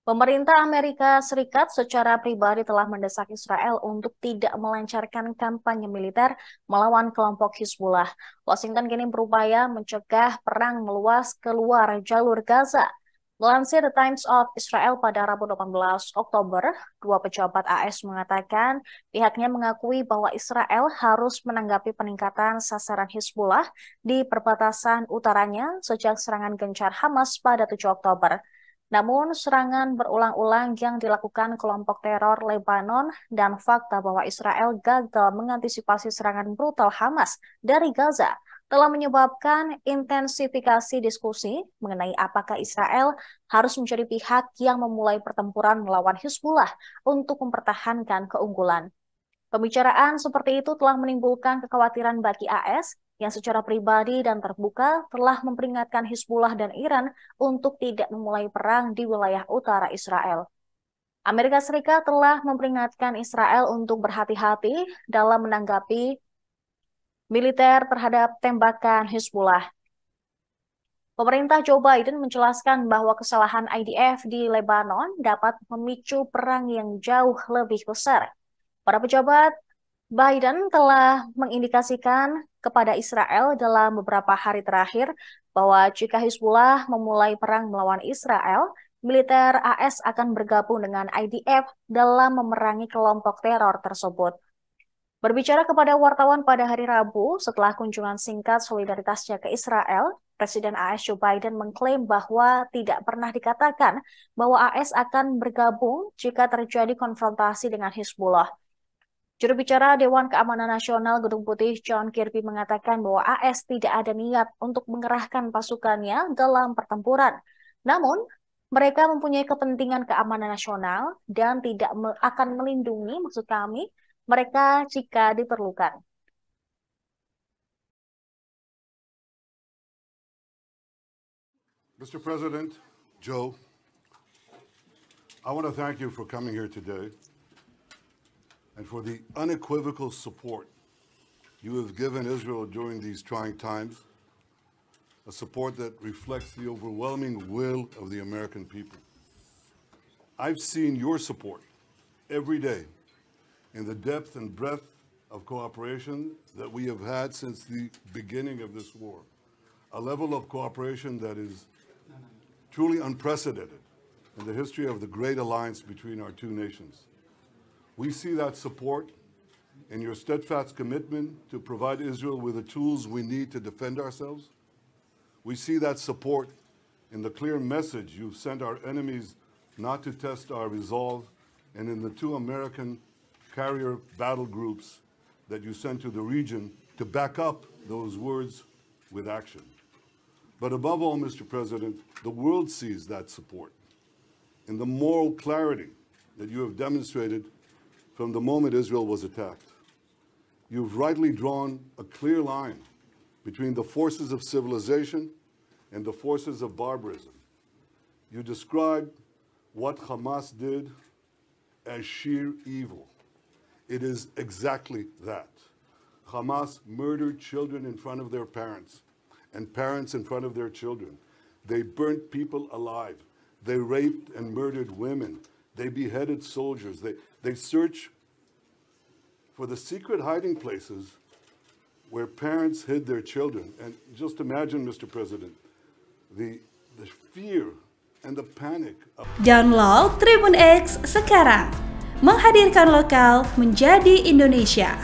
Pemerintah Amerika Serikat secara pribadi telah mendesak Israel untuk tidak melancarkan kampanye militer melawan kelompok Hizbullah. Washington kini berupaya mencegah perang meluas keluar jalur Gaza. Melansir The Times of Israel pada Rabu 18 Oktober, dua pejabat AS mengatakan pihaknya mengakui bahwa Israel harus menanggapi peningkatan sasaran Hizbullah di perbatasan utaranya sejak serangan gencar Hamas pada 7 Oktober. Namun, serangan berulang-ulang yang dilakukan kelompok teror Lebanon dan fakta bahwa Israel gagal mengantisipasi serangan brutal Hamas dari Gaza telah menyebabkan intensifikasi diskusi mengenai apakah Israel harus menjadi pihak yang memulai pertempuran melawan Hizbullah untuk mempertahankan keunggulan. Pembicaraan seperti itu telah menimbulkan kekhawatiran bagi AS yang secara pribadi dan terbuka telah memperingatkan Hizbullah dan Iran untuk tidak memulai perang di wilayah utara Israel. Amerika Serikat telah memperingatkan Israel untuk berhati-hati dalam menanggapi militer terhadap tembakan Hizbullah. Pemerintah Joe Biden menjelaskan bahwa kesalahan IDF di Lebanon dapat memicu perang yang jauh lebih besar. Para pejabat Biden telah mengindikasikan kepada Israel dalam beberapa hari terakhir bahwa jika Hizbullah memulai perang melawan Israel, militer AS akan bergabung dengan IDF dalam memerangi kelompok teror tersebut. Berbicara kepada wartawan pada hari Rabu setelah kunjungan singkat solidaritasnya ke Israel, Presiden AS Joe Biden mengklaim bahwa tidak pernah dikatakan bahwa AS akan bergabung jika terjadi konfrontasi dengan Hizbullah. Juru bicara Dewan Keamanan Nasional Gedung Putih John Kirby mengatakan bahwa AS tidak ada niat untuk mengerahkan pasukannya dalam pertempuran. Namun, mereka mempunyai kepentingan keamanan nasional dan tidak akan melindungi, maksud kami, mereka jika diperlukan. Mr. President, Joe, I want to thank you for coming here today and for the unequivocal support you have given Israel during these trying times, a support that reflects the overwhelming will of the American people. I've seen your support every day in the depth and breadth of cooperation that we have had since the beginning of this war, a level of cooperation that is truly unprecedented in the history of the great alliance between our two nations. We see that support in your steadfast commitment to provide Israel with the tools we need to defend ourselves. We see that support in the clear message you've sent our enemies not to test our resolve, and in the two American carrier battle groups that you sent to the region to back up those words with action. But above all, Mr. President, the world sees that support in the moral clarity that you have demonstrated from the moment Israel was attacked. You've rightly drawn a clear line between the forces of civilization and the forces of barbarism. You described what Hamas did as sheer evil. It is exactly that. Hamas murdered children in front of their parents and parents in front of their children. They burnt people alive. They raped and murdered women. They beheaded soldiers. They searched for the secret hiding places where parents hid their children. And just imagine, Mr. President, the fear and the panic. Download Tribun X sekarang, menghadirkan lokal menjadi Indonesia.